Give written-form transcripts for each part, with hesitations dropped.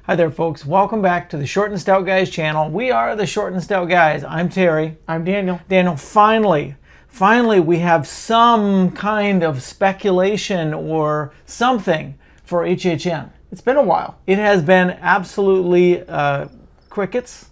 Hi there, folks. Welcome back to the Short and Stout Guys channel. We are the Short and Stout Guys. I'm Terry. I'm Daniel. Daniel, finally we have some kind of speculation or something for HHN. It's been a while. It has been absolutely crickets,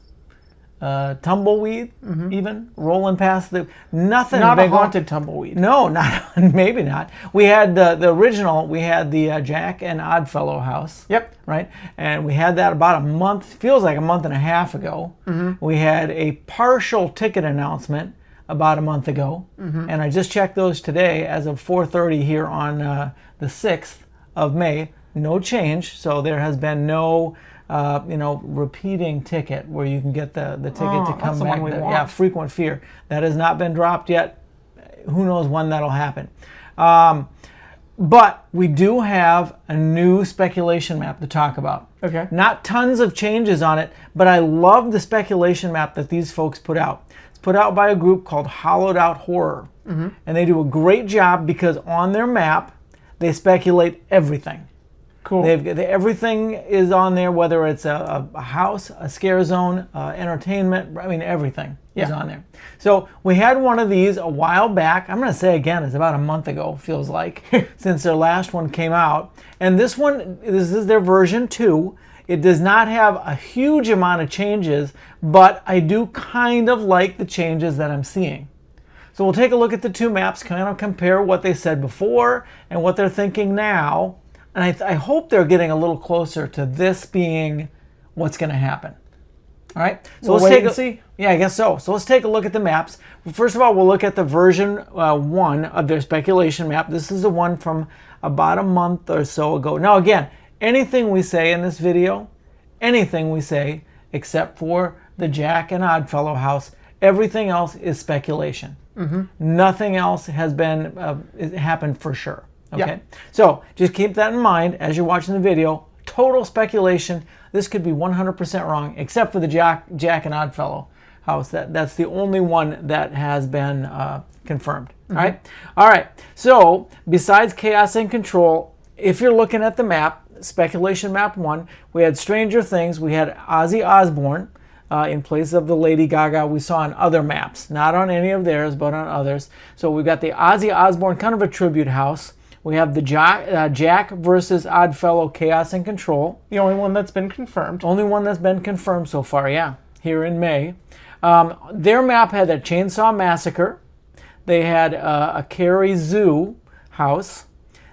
tumbleweed, even rolling past the nothing. Not a big haunted tumbleweed. No, not maybe not. We had the original. We had the Jack and Oddfellow house. Yep. Right, and we had that about a month. Feels like a month and a half ago. We had a partial ticket announcement about a month ago, and I just checked those today as of 4:30 here on the 6th of May. No change, so there has been no repeating ticket where you can get the ticket to come that's the back. one we want. Yeah, frequent fear. That has not been dropped yet. Who knows when that'll happen. But we do have a new speculation map to talk about. Okay. Not tons of changes on it, but I love the speculation map that these folks put out. It's put out by a group called Hallowed Out Horror. And they do a great job because on their map, they speculate everything. Cool. Everything is on there, whether it's a house, a scare zone, entertainment. I mean, everything is on there. So we had one of these a while back. I'm going to say again, it's about a month ago, feels like, since their last one came out. And this is their version 2. It does not have a huge amount of changes, but I do kind of like the changes that I'm seeing. So we'll take a look at the two maps, kind of compare what they said before and what they're thinking now. And I hope they're getting a little closer to this being what's going to happen. All right, so let's take a see. Yeah, I guess so. So let's take a look at the maps. First of all, we'll look at the version 1 of their speculation map. This is the one from about a month or so ago. Now, again, anything we say in this video, anything we say except for the Jack and Oddfellow house, everything else is speculation. Nothing else has been happened for sure. Okay, so just keep that in mind as you're watching the video. Total speculation. This could be 100% wrong, except for the Jack and Oddfellow house. That's the only one that has been confirmed. All right. So besides Chaos and Control, if you're looking at the map, speculation map 1, we had Stranger Things. We had Ozzy Osbourne in place of the Lady Gaga we saw on other maps, not on any of theirs, but on others. So we've got the Ozzy Osbourne, kind of a tribute house. We have the Jack versus Oddfellow Chaos and Control. The only one that's been confirmed. Only one that's been confirmed so far, yeah, here in May. Their map had a Chainsaw Massacre. They had a Carrie Zoo house.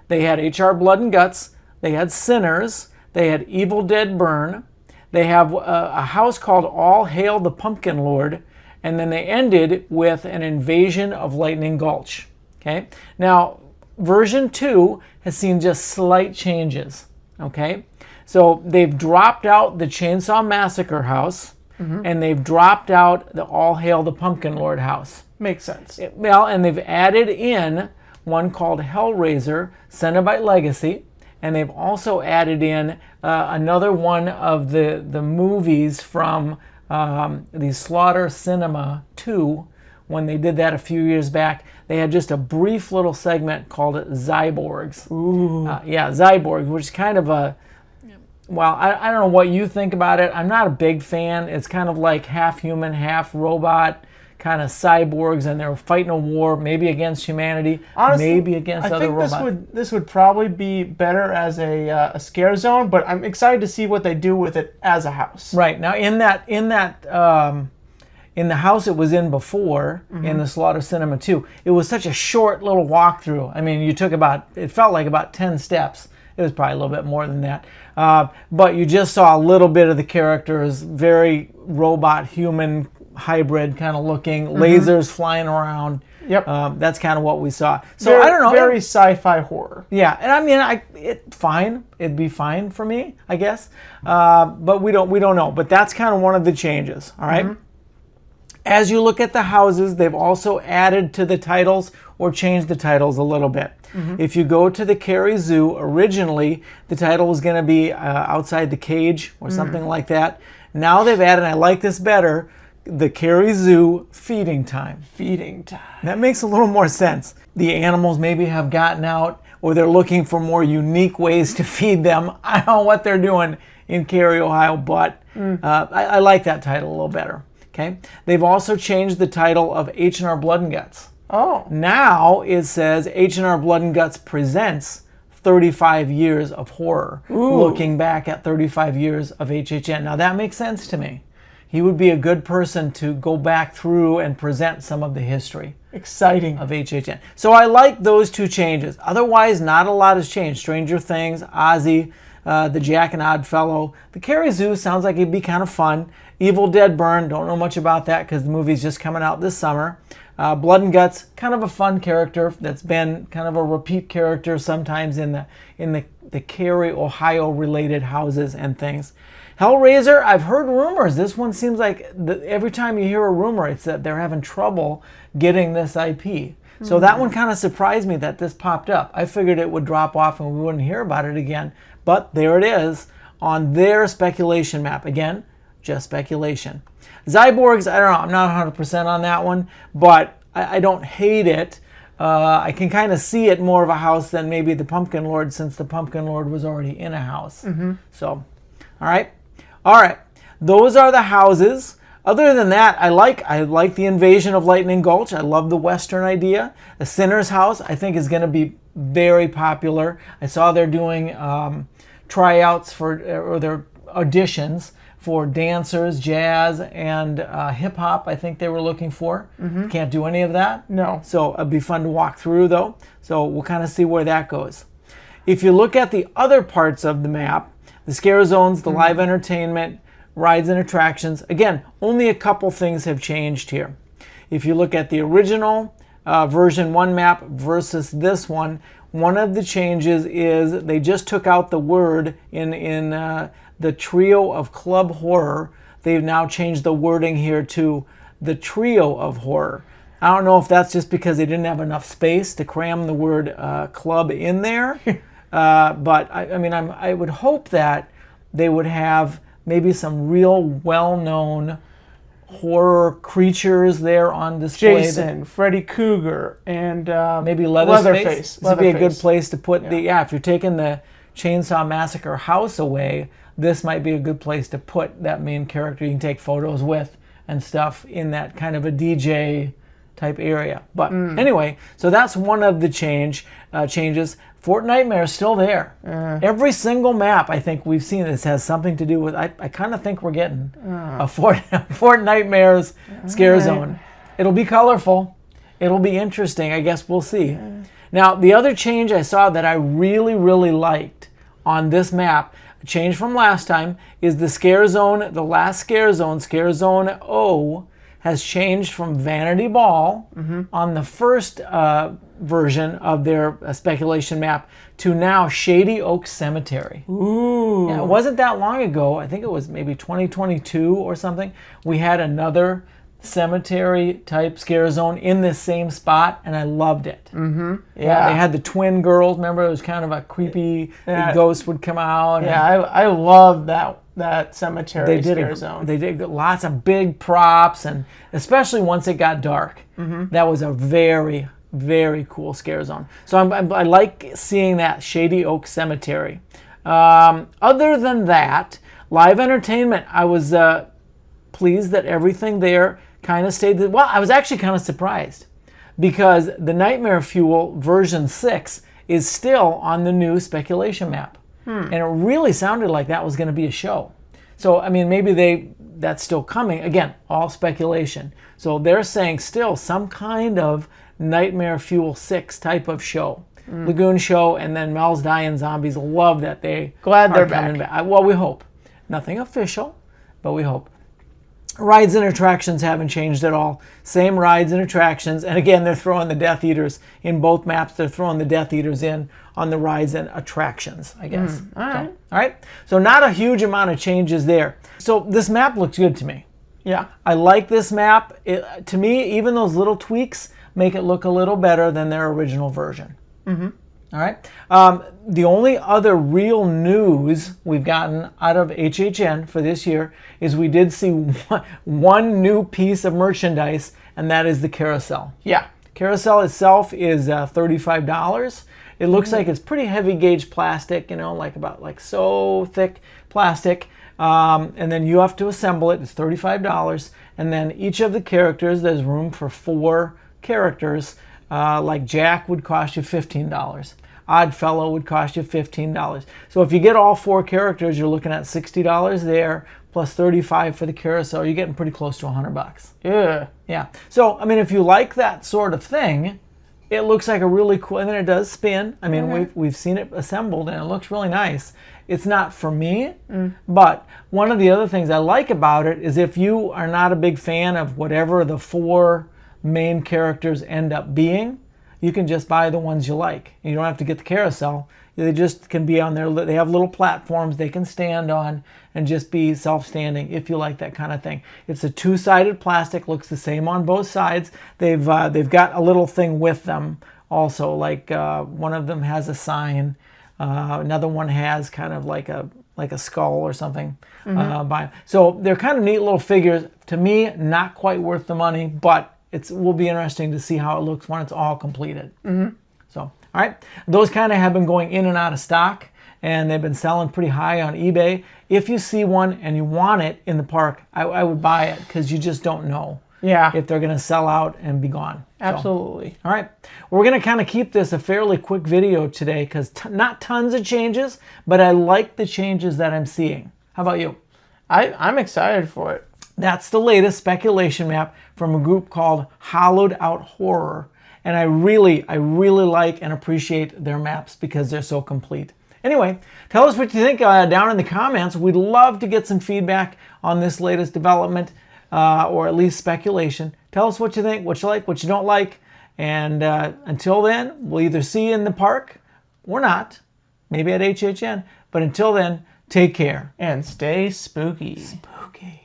They had HR Blood and Guts. They had Sinners. They had Evil Dead Burn. They have a house called All Hail the Pumpkin Lord. And then they ended with an Invasion of Lightning Gulch. Okay, now version 2 has seen just slight changes, okay? So they've dropped out the Chainsaw Massacre house, and they've dropped out the All Hail the Pumpkin Lord house. Makes sense. And they've added in one called Hellraiser, Cenobite Legacy, and they've also added in another one of the movies from the Slaughter Cinema 2. When they did that a few years back, they had just a brief little segment called Zyborgs. Ooh. Zyborgs, which is kind of a, well, I don't know what you think about it. I'm not a big fan. It's kind of like half human, half robot, kind of cyborgs, and they're fighting a war, maybe against humanity, Honestly, maybe against other robots. I think this would probably be better as a scare zone, but I'm excited to see what they do with it as a house. Right. Now, in the house it was in before, in the Slaughter Cinema 2, it was such a short little walkthrough. I mean, it felt like about 10 steps. It was probably a little bit more than that. But you just saw a little bit of the characters, very robot-human hybrid kind of looking, lasers flying around. Yep. That's kind of what we saw. So I don't know. Very sci-fi horror. Yeah, and I mean, it'd be fine for me, I guess. But we don't know. But that's kind of one of the changes, all right? As you look at the houses, they've also added to the titles or changed the titles a little bit. If you go to the Carrie Zoo, originally the title was going to be Outside the Cage or something like that. Now they've added, and I like this better, the Carrie Zoo Feeding Time. Feeding Time. That makes a little more sense. The animals maybe have gotten out, or they're looking for more unique ways to feed them. I don't know what they're doing in Cary, Ohio, but I like that title a little better. Okay. They've also changed the title of H&R Blood and Guts. Oh. Now it says H&R Blood and Guts presents 35 years of horror, looking back at 35 years of HHN. Now that makes sense to me. He would be a good person to go back through and present some of the history. Exciting. Of HHN. So I like those two changes. Otherwise, not a lot has changed. Stranger Things, Ozzy, the Jack and Oddfellow. The Cary Zoo sounds like it'd be kind of fun. Evil Dead Burn, don't know much about that because the movie's just coming out this summer. Blood and Guts, kind of a fun character that's been kind of a repeat character sometimes in the Cary, Ohio related houses and things. Hellraiser, I've heard rumors. This one seems like every time you hear a rumor, it's that they're having trouble getting this IP. So that one kind of surprised me that this popped up. I figured it would drop off and we wouldn't hear about it again. But there it is on their speculation map. Again, just speculation. Zyborgs, I don't know. I'm not 100% on that one, but I don't hate it. I can kind of see it more of a house than maybe the Pumpkin Lord, since the Pumpkin Lord was already in a house. So, all right. Those are the houses. Other than that, I like the Invasion of Lightning Gulch. I love the Western idea. The Sinner's House, I think, is going to be very popular. I saw they're doing tryouts or their auditions for dancers, jazz, and hip-hop, I think they were looking for. Can't do any of that. No. So it'd be fun to walk through, though. So we'll kind of see where that goes. If you look at the other parts of the map, the scare zones, the live entertainment, rides and attractions, again, only a couple things have changed here. If you look at the original version 1 map versus this one of the changes is they just took out the word in the trio of club horror. They've now changed the wording here to the trio of horror. I don't know if that's just because they didn't have enough space to cram the word club in there. But I would hope that they would have maybe some real well-known horror creatures there on display. Jason, Freddy Krueger, and maybe Leatherface. This would be a good place to put if you're taking the Chainsaw Massacre house away, this might be a good place to put that main character you can take photos with and stuff in that kind of a DJ type area. But anyway, so that's one of the changes. Fort Nightmare is still there. Every single map I think we've seen this has something to do with, I kind of think we're getting a Fort Nightmare's scare zone. It'll be colorful. It'll be interesting. I guess we'll see. Now, the other change I saw that I really, really liked on this map, a change from last time, is the scare zone, the last scare zone O, has changed from Vanity Ball on the first version of their speculation map to now Shady Oak Cemetery. Ooh. Yeah, it wasn't that long ago. I think it was maybe 2022 or something. We had another cemetery type scare zone in this same spot, and I loved it. Yeah. They had the twin girls. Remember, it was kind of a creepy ghost would come out. Yeah, I love that cemetery scare zone. They did lots of big props, and especially once it got dark. That was a very, very cool scare zone. So I like seeing that Shady Oak Cemetery. Other than that, live entertainment, I was pleased that everything there kind of stayed. Well, I was actually kind of surprised because the Nightmare Fuel version 6 is still on the new speculation map. And it really sounded like that was going to be a show. So, I mean, maybe that's still coming. Again, all speculation. So they're saying still some kind of Nightmare Fuel 6 type of show. Lagoon show, and then Mel's Dying Zombies. Love that they're coming back. Well, we hope. Nothing official, but we hope. Rides and attractions haven't changed at all. Same rides and attractions. And again, they're throwing the Death Eaters in both maps. They're throwing the Death Eaters in on the rides and attractions, I guess. All right. All right. So not a huge amount of changes there. So this map looks good to me. Yeah. I like this map. To me, even those little tweaks make it look a little better than their original version. All right. The only other real news we've gotten out of HHN for this year is we did see one new piece of merchandise, and that is the carousel. Yeah. Carousel itself is $35. It looks like it's pretty heavy gauge plastic, you know, like so thick plastic. And then you have to assemble it. It's $35. And then each of the characters, there's room for 4 characters. Like Jack would cost you $15. Oddfellow would cost you $15. So if you get all 4 characters, you're looking at $60 there, plus $35 for the carousel. You're getting pretty close to $100. Yeah. Yeah. So, I mean, if you like that sort of thing, it looks like a really cool, and then it does spin. I mean, we've seen it assembled, and it looks really nice. It's not for me, but one of the other things I like about it is if you are not a big fan of whatever the 4 main characters end up being, you can just buy the ones you like. You don't have to get the carousel. They just can be on there. They have little platforms they can stand on and just be self-standing if you like that kind of thing. It's a 2-sided plastic, looks the same on both sides. They've got a little thing with them also, like one of them has a sign. Another one has kind of like a skull or something. So they're kind of neat little figures. To me, not quite worth the money, but it will be interesting to see how it looks when it's all completed. So, all right, those kind of have been going in and out of stock, and they've been selling pretty high on eBay. If you see one and you want it in the park, I would buy it, because you just don't know if they're going to sell out and be gone. Absolutely. So, all right, we're going to kind of keep this a fairly quick video today, because not tons of changes, but I like the changes that I'm seeing. How about you? I'm excited for it. That's the latest speculation map from a group called Hallowed Out Horror. And I really like and appreciate their maps because they're so complete. Anyway, tell us what you think down in the comments. We'd love to get some feedback on this latest development, or at least speculation. Tell us what you think, what you like, what you don't like. And until then, we'll either see you in the park or not, maybe at HHN. But until then, take care. And stay spooky. Spooky.